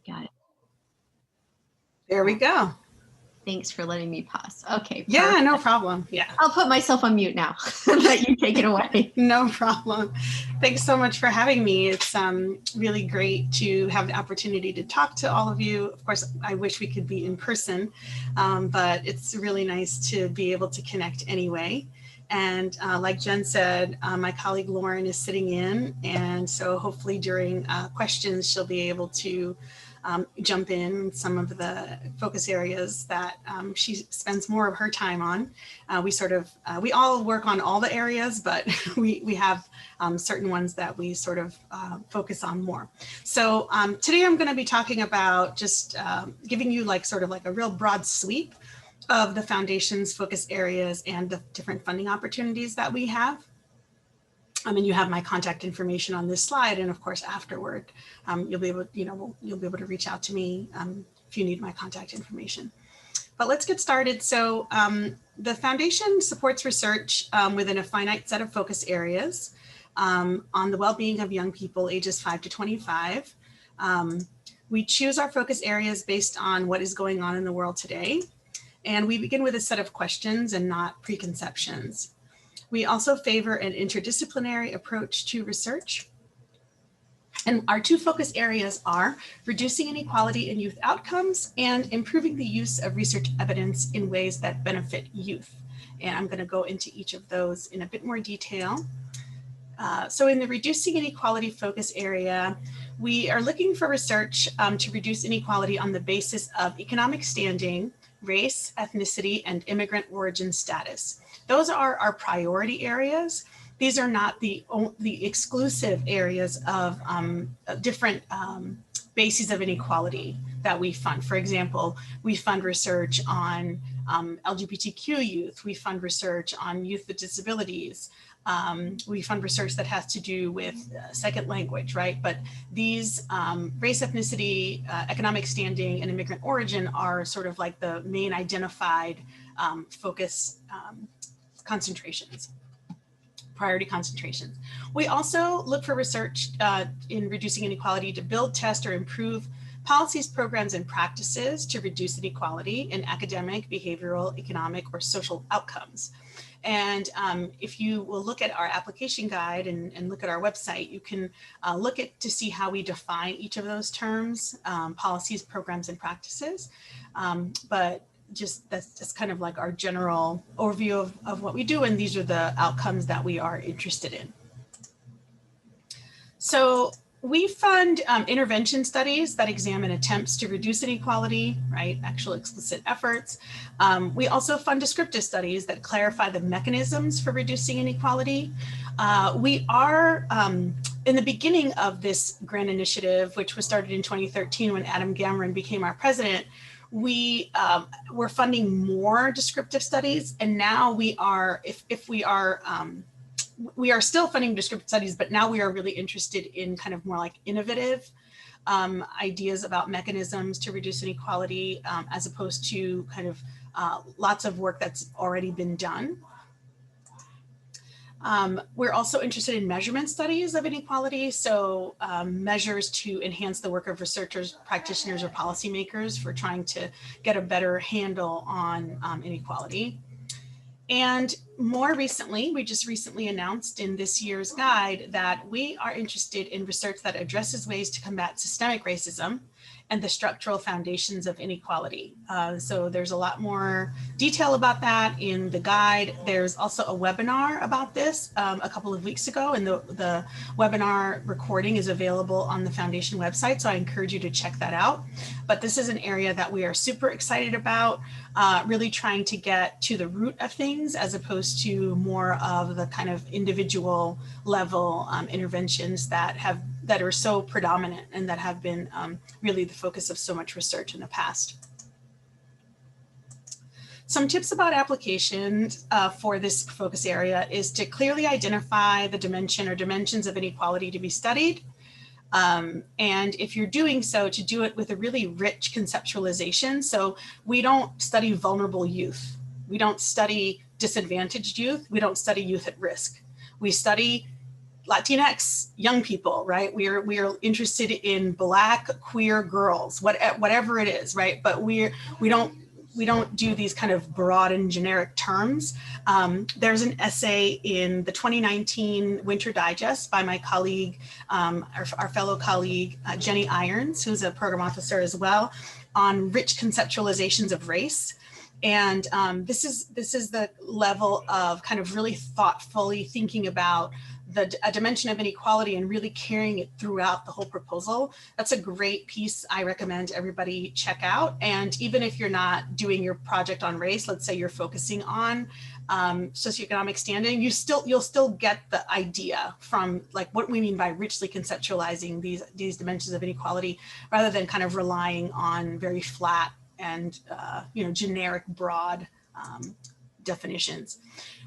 Got it. There we go. Thanks for letting me pause. Okay. Yeah, perfect. no problem. Yeah. I'll put myself on mute now. Let you take it away. No problem. Thanks so much for having me. It's really great to have the opportunity to talk to all of you. Of course, I wish we could be in person, but it's really nice to be able to connect anyway. And like Jen said, my colleague Lauren is sitting in, and so hopefully during questions, she'll be able to jump in some of the focus areas that she spends more of her time on. We all work on all the areas, but we have certain ones that we sort of focus on more. So today I'm going to be talking about just giving you sort of a real broad sweep of the foundation's focus areas and the different funding opportunities that we have. And you have my contact information on this slide, and of course afterward, you'll be able to reach out to me if you need my contact information. But let's get started. So the foundation supports research within a finite set of focus areas on the well-being of young people ages 5 to 25. We choose our focus areas based on what is going on in the world today, and we begin with a set of questions and not preconceptions. We also favor an interdisciplinary approach to research. And our two focus areas are reducing inequality in youth outcomes and improving the use of research evidence in ways that benefit youth. And I'm going to go into each of those in a bit more detail. So in the reducing inequality focus area, we are looking for research to reduce inequality on the basis of economic standing, race, ethnicity, and immigrant origin status. Those are our priority areas. These are not the exclusive areas of different bases of inequality that we fund. For example, we fund research on LGBTQ youth. We fund research on youth with disabilities. We fund research that has to do with second language, right? But these race, ethnicity, economic standing, and immigrant origin are sort of like the main identified focus concentrations, priority concentrations. We also look for research in reducing inequality to build, test, or improve policies, programs, and practices to reduce inequality in academic, behavioral, economic, or social outcomes. And if you will look at our application guide and look at our website, you can look at to see how we define each of those terms, policies, programs, and practices. But that's just kind of like our general overview of what we do, and these are the outcomes that we are interested in. So we fund intervention studies that examine attempts to reduce inequality, right? Actual explicit efforts. We also fund descriptive studies that clarify the mechanisms for reducing inequality. We are in the beginning of this grant initiative, which was started in 2013 when Adam Gamron became our president. We were funding more descriptive studies, and now we are, we are still funding descriptive studies, but now we are really interested in kind of more like innovative ideas about mechanisms to reduce inequality, as opposed to kind of lots of work that's already been done. We're also interested in measurement studies of inequality, so measures to enhance the work of researchers, practitioners, or policymakers for trying to get a better handle on inequality. And more recently, we just recently announced in this year's guide that we are interested in research that addresses ways to combat systemic racism and the structural foundations of inequality. So there's a lot more detail about that in the guide. There's also a webinar about this a couple of weeks ago, and the webinar recording is available on the foundation website, so I encourage you to check that out. But this is an area that we are super excited about, really trying to get to the root of things as opposed to more of the kind of individual level interventions that are so predominant and that have been really the focus of so much research in the past. Some tips about applications for this focus area is to clearly identify the dimension or dimensions of inequality to be studied. And if you're doing so, to do it with a really rich conceptualization. So we don't study vulnerable youth. We don't study disadvantaged youth. We don't study youth at risk. We study Latinx young people, right? We are interested in Black queer girls, whatever it is, right? But we don't do these kind of broad and generic terms. There's an essay in the 2019 Winter Digest by my colleague, our fellow colleague, Jenny Irons, who's a program officer as well, on rich conceptualizations of race. And this is the level of kind of really thoughtfully thinking about a dimension of inequality and really carrying it throughout the whole proposal. That's a great piece I recommend everybody check out. And even if you're not doing your project on race, let's say you're focusing on socioeconomic standing, you'll still get the idea from like what we mean by richly conceptualizing these dimensions of inequality, rather than kind of relying on very flat and generic broad definitions.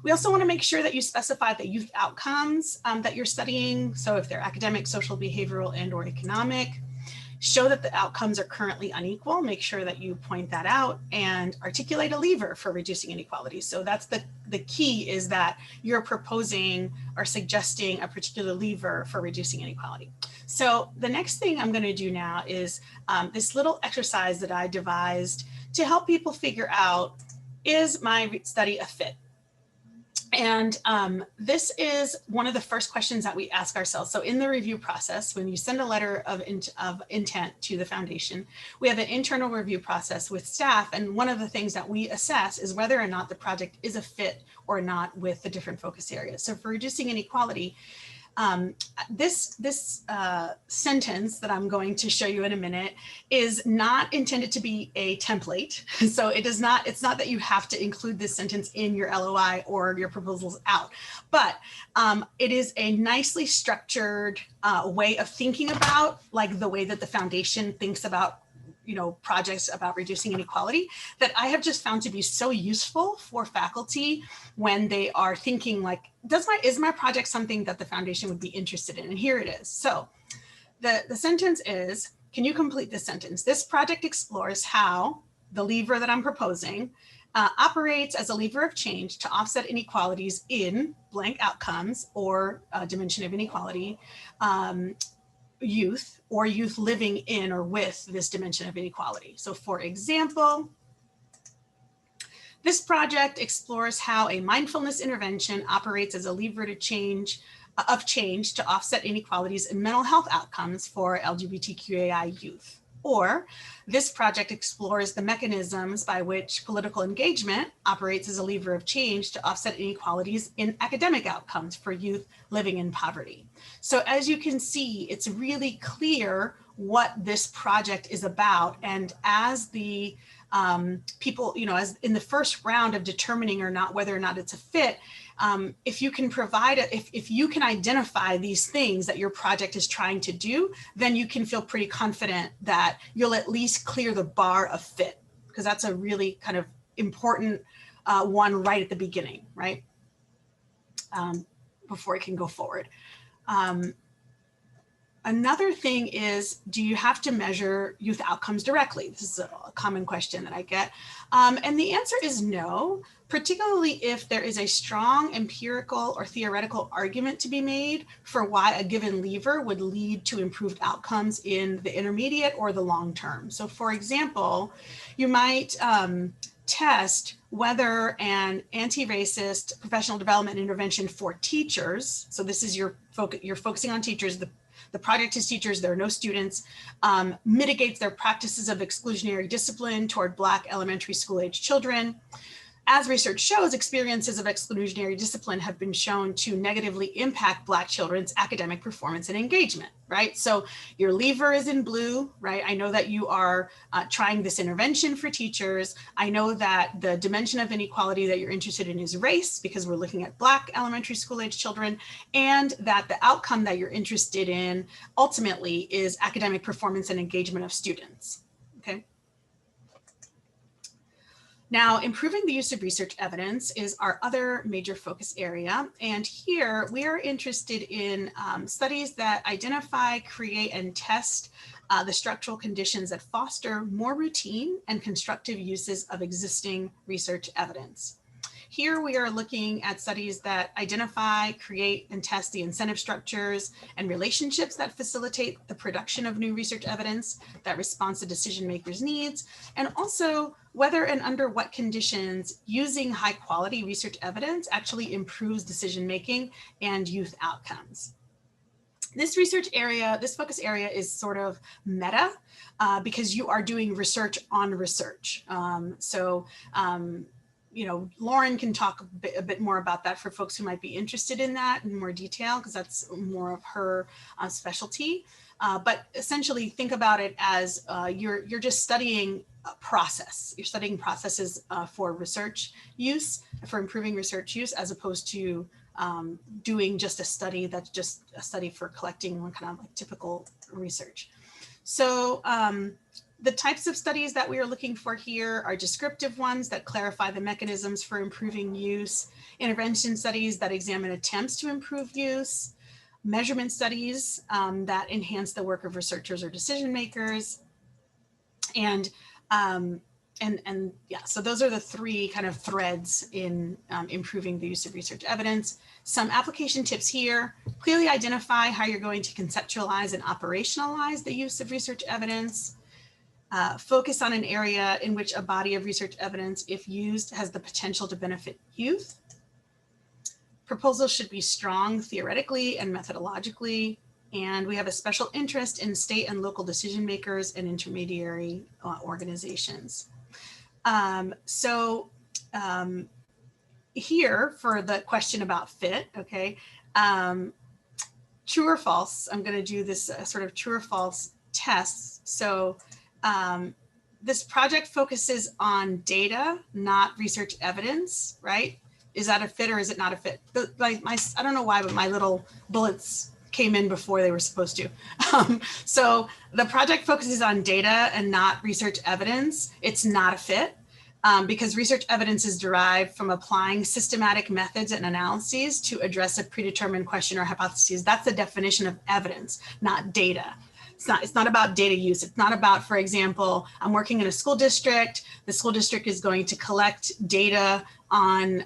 We also want to make sure that you specify the youth outcomes that you're studying. So if they're academic, social, behavioral, and or economic, show that the outcomes are currently unequal. Make sure that you point that out and articulate a lever for reducing inequality. So that's the key, is that you're proposing or suggesting a particular lever for reducing inequality. So the next thing I'm going to do now is this little exercise that I devised to help people figure out, is my study a fit? And this is one of the first questions that we ask ourselves. So in the review process, when you send a letter of intent to the foundation, we have an internal review process with staff. And one of the things that we assess is whether or not the project is a fit or not with the different focus areas. So for reducing inequality, this sentence that I'm going to show you in a minute is not intended to be a template. So it's not that you have to include this sentence in your LOI or your proposals out, but it is a nicely structured way of thinking about, like, the way that the foundation thinks about projects about reducing inequality, that I have just found to be so useful for faculty when they are thinking like, is my project something that the foundation would be interested in? And here it is. So the sentence is, can you complete this sentence? This project explores how the lever that I'm proposing operates as a lever of change to offset inequalities in blank outcomes or dimension of inequality, youth, or youth living in or with this dimension of inequality. So for example, this project explores how a mindfulness intervention operates as a lever to change to offset inequalities in mental health outcomes for LGBTQAI youth. Or this project explores the mechanisms by which political engagement operates as a lever of change to offset inequalities in academic outcomes for youth living in poverty. So as you can see, it's really clear what this project is about. And as the people, as in the first round of determining whether or not it's a fit, if you can if you can identify these things that your project is trying to do, then you can feel pretty confident that you'll at least clear the bar of fit, because that's a really kind of important one right at the beginning, right? Before it can go forward. Another thing is, do you have to measure youth outcomes directly? This is a common question that I get. And the answer is no, particularly if there is a strong empirical or theoretical argument to be made for why a given lever would lead to improved outcomes in the intermediate or the long term. So for example, you might test whether an anti-racist professional development intervention for teachers, so this is you're focusing on teachers, the project is teachers, there are no students, mitigates their practices of exclusionary discipline toward Black elementary school age children. As research shows, experiences of exclusionary discipline have been shown to negatively impact Black children's academic performance and engagement, right? So your lever is in blue, right? I know that you are trying this intervention for teachers. I know that the dimension of inequality that you're interested in is race, because we're looking at Black elementary school age children, and that the outcome that you're interested in ultimately is academic performance and engagement of students, okay? Now, improving the use of research evidence is our other major focus area. And here we are interested in studies that identify, create, and test the structural conditions that foster more routine and constructive uses of existing research evidence. Here we are looking at studies that identify, create, and test the incentive structures and relationships that facilitate the production of new research evidence that responds to decision makers' needs, and also whether and under what conditions using high quality research evidence actually improves decision making and youth outcomes. This research area, this focus area is sort of meta because you are doing research on research. You know, Lauren can talk a bit more about that for folks who might be interested in that in more detail, because that's more of her specialty. But essentially think about it as you're just studying a process. You're studying processes for research use, for improving research use, as opposed to doing just a study that's just a study for collecting one kind of like typical research. So the types of studies that we are looking for here are descriptive ones that clarify the mechanisms for improving use, intervention studies that examine attempts to improve use, measurement studies that enhance the work of researchers or decision makers, and yeah, so those are the three kind of threads in improving the use of research evidence. Some application tips here: clearly identify how you're going to conceptualize and operationalize the use of research evidence. Focus on an area in which a body of research evidence, if used, has the potential to benefit youth. Proposals should be strong theoretically and methodologically. And we have a special interest in state and local decision makers and intermediary organizations. Here for the question about fit, okay, true or false, I'm going to do this sort of true or false tests. So this project focuses on data, not research evidence, right? Is that a fit or is it not a fit? I don't know why, but my little bullets came in before they were supposed to. So the project focuses on data and not research evidence. It's not a fit because research evidence is derived from applying systematic methods and analyses to address a predetermined question or hypothesis. That's the definition of evidence, not data. It's not about data use. It's not about, for example, I'm working in a school district. The school district is going to collect data on,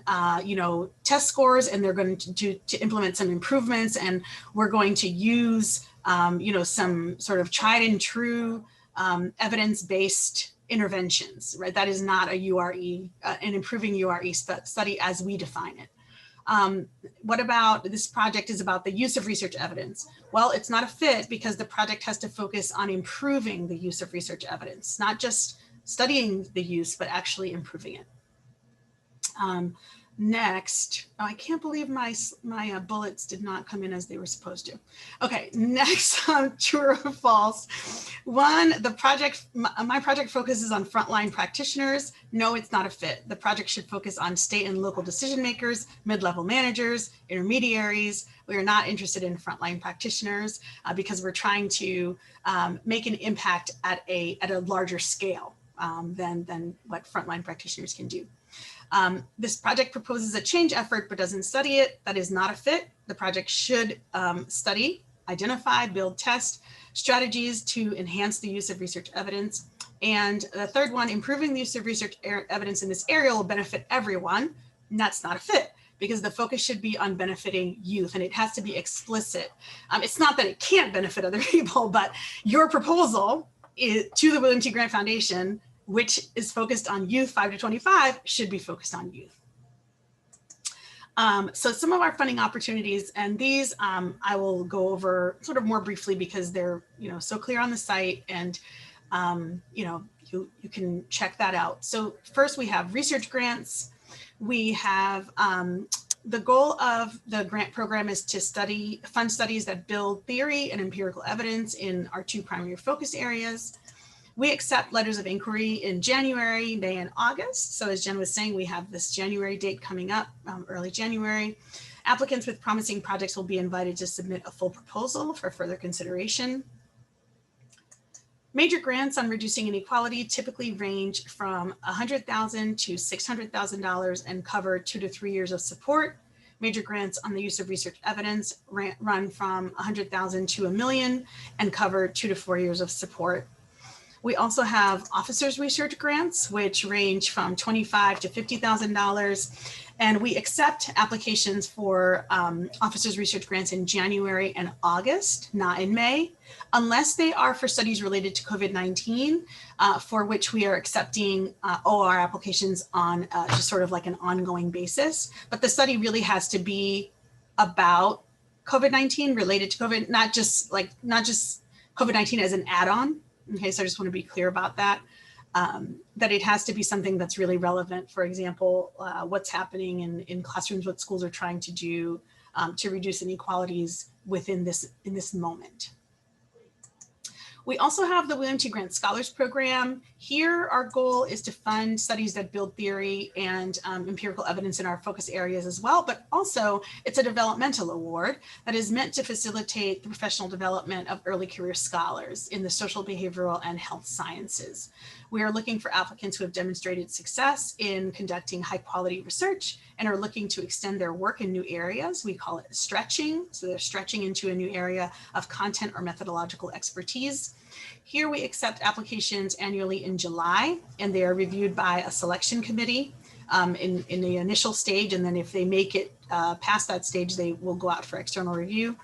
test scores, and they're going to implement some improvements. And we're going to use, some sort of tried and true evidence-based interventions, right? That is not a URE, an improving URE study as we define it. What about this project is about the use of research evidence? Well, it's not a fit because the project has to focus on improving the use of research evidence, not just studying the use, but actually improving it. Next, I can't believe my bullets did not come in as they were supposed to. Okay, next, true or false. One, my project focuses on frontline practitioners. No, it's not a fit. The project should focus on state and local decision makers, mid-level managers, intermediaries. We are not interested in frontline practitioners because we're trying to make an impact at a larger scale than what frontline practitioners can do. This project proposes a change effort but doesn't study it. That is not a fit. The project should study, identify, build, test strategies to enhance the use of research evidence. And the third one, improving the use of research evidence in this area will benefit everyone. And that's not a fit because the focus should be on benefiting youth, and it has to be explicit. It's not that it can't benefit other people, but your proposal to the William T. Grant Foundation, which is focused on youth 5 to 25, should be focused on youth. So some of our funding opportunities, and these I will go over sort of more briefly because they're so clear on the site, and you can check that out. So first we have research grants. We have the goal of the grant program is to fund studies that build theory and empirical evidence in our two primary focus areas. We accept letters of inquiry in January, May, and August. So as Jen was saying, we have this January date coming up, early January. Applicants with promising projects will be invited to submit a full proposal for further consideration. Major grants on reducing inequality typically range from $100,000 to $600,000 and cover 2 to 3 years of support. Major grants on the use of research evidence run from $100,000 to $1 million and cover 2 to 4 years of support. We also have officers' research grants, which range from $25,000 to $50,000 And we accept applications for officers' research grants in January and August, not in May, unless they are for studies related to COVID-19, for which we are accepting OR applications on just sort of like an ongoing basis. But the study really has to be about COVID-19, related to COVID, not just COVID-19 as an add-on. Okay, so I just want to be clear about that. That it has to be something that's really relevant. For example, what's happening in classrooms, what schools are trying to do to reduce inequalities in this moment. We also have the William T. Grant Scholars Program. Here, our goal is to fund studies that build theory and empirical evidence in our focus areas as well, but also it's a developmental award that is meant to facilitate the professional development of early career scholars in the social, behavioral, and health sciences. We are looking for applicants who have demonstrated success in conducting high quality research and are looking to extend their work in new areas. We call it stretching. So they're stretching into a new area of content or methodological expertise. Here we accept applications annually in July, and they are reviewed by a selection committee in the initial stage. And then if they make it past that stage, they will go out for external review.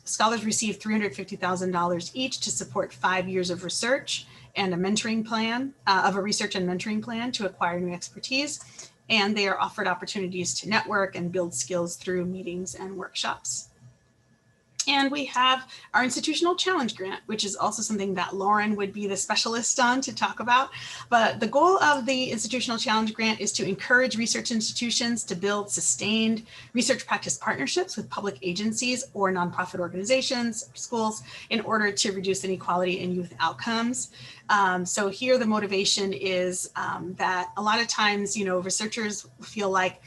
Scholars receive $350,000 each to support 5 years of research and a mentoring plan, of a research and mentoring plan to acquire new expertise. And they are offered opportunities to network and build skills through meetings and workshops. And we have our Institutional Challenge Grant, which is also something that Lauren would be the specialist on to talk about. But the goal of the Institutional Challenge Grant is to encourage research institutions to build sustained research practice partnerships with public agencies or nonprofit organizations, schools, in order to reduce inequality in youth outcomes. So here the motivation is that a lot of times, researchers feel like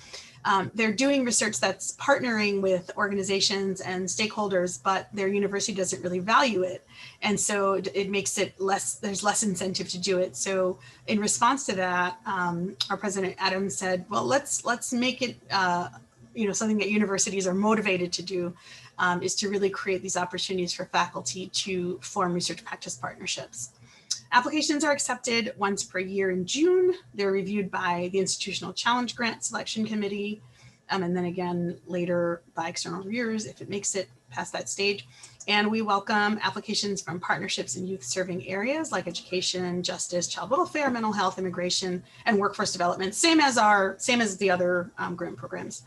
they're doing research that's partnering with organizations and stakeholders, but their university doesn't really value it. And so it makes it there's less incentive to do it. So in response to that, our President Adams said, well, let's make it something that universities are motivated to do, is to really create these opportunities for faculty to form research practice partnerships. Applications are accepted once per year in June. They're reviewed by the Institutional Challenge Grant Selection Committee, and then again later by external reviewers if it makes it past that stage. And we welcome applications from partnerships in youth serving areas like education, justice, child welfare, mental health, immigration, and workforce development, same as the other grant programs.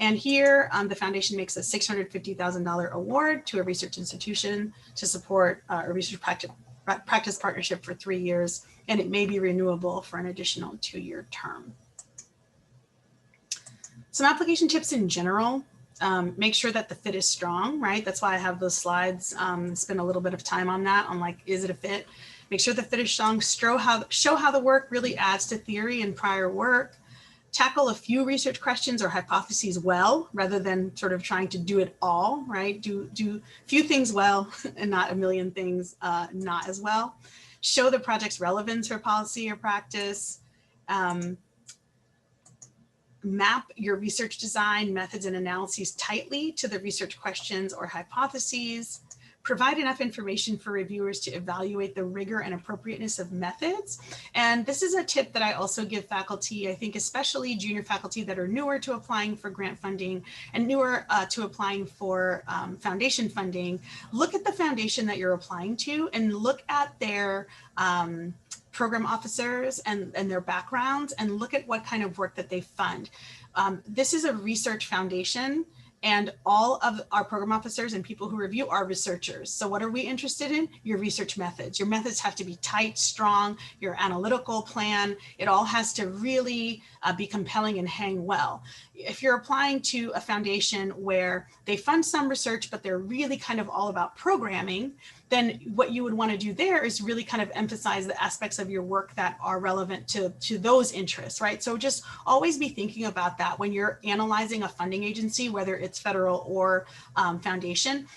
And here, the foundation makes a $650,000 award to a research institution to support a research practice partnership for 3 years, and it may be renewable for an additional 2-year term. Some application tips in general: make sure that the fit is strong, right? That's why I have those slides. Spend a little bit of time on that, on like, is it a fit? Make sure the fit is strong, show how the work really adds to theory and prior work. Tackle a few research questions or hypotheses well, rather than sort of trying to do it all, right? Do few things well and not a million things not as well. Show the project's relevance for policy or practice. Map your research design, methods, and analyses tightly to the research questions or hypotheses. Provide enough information for reviewers to evaluate the rigor and appropriateness of methods. And this is a tip that I also give faculty, I think especially junior faculty that are newer to applying for grant funding and newer to applying for foundation funding. Look at the foundation that you're applying to and look at their program officers and their backgrounds, and look at what kind of work that they fund. This is a research foundation, and all of our program officers and people who review are researchers. So what are we interested in? Your research methods. Your methods have to be tight, strong, your analytical plan. It all has to really be compelling and hang well. If you're applying to a foundation where they fund some research, but they're really kind of all about programming, then what you would want to do there is really kind of emphasize the aspects of your work that are relevant to those interests, right? So just always be thinking about that when you're analyzing a funding agency, whether it's federal or foundation.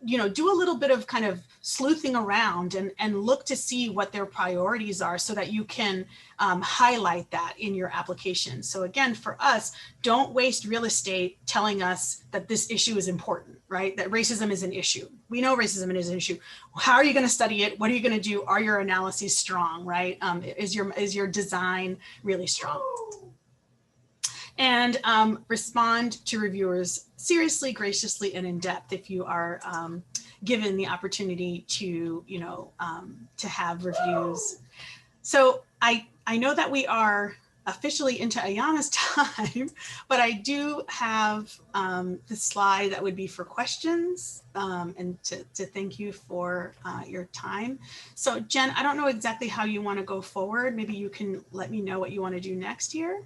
Do a little bit of kind of sleuthing around and look to see what their priorities are so that you can highlight that in your application. So again, for us, don't waste real estate telling us that this issue is important, right? That racism is an issue. We know racism is an issue. How are you going to study it? What are you going to do? Are your analyses strong, right? Is your design really strong? and respond to reviewers seriously, graciously, and in depth if you are given the opportunity to, to have reviews. So I know that we are officially into Ayana's time, but I do have the slide that would be for questions and to thank you for your time. So Jen, I don't know exactly how you want to go forward. Maybe you can let me know what you want to do next year.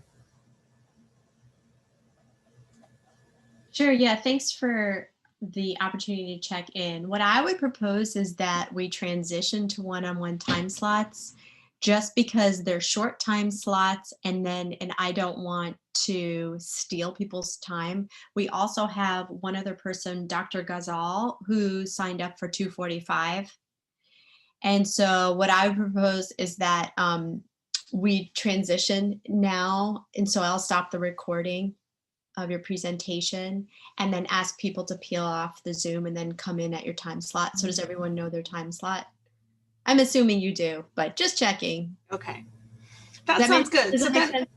Sure, yeah, thanks for the opportunity to check in. What I would propose is that we transition to one-on-one time slots just because they're short time slots and I don't want to steal people's time. We also have one other person, Dr. Ghazal, who signed up for 2:45. And so what I would propose is that we transition now. And so I'll stop the recording of your presentation and then ask people to peel off the Zoom and then come in at your time slot. So does everyone know their time slot? I'm assuming you do, but just checking. Okay. That sounds good. Does that make sense?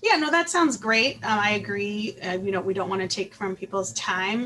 Yeah, no, that sounds great. I agree. We don't want to take from people's time.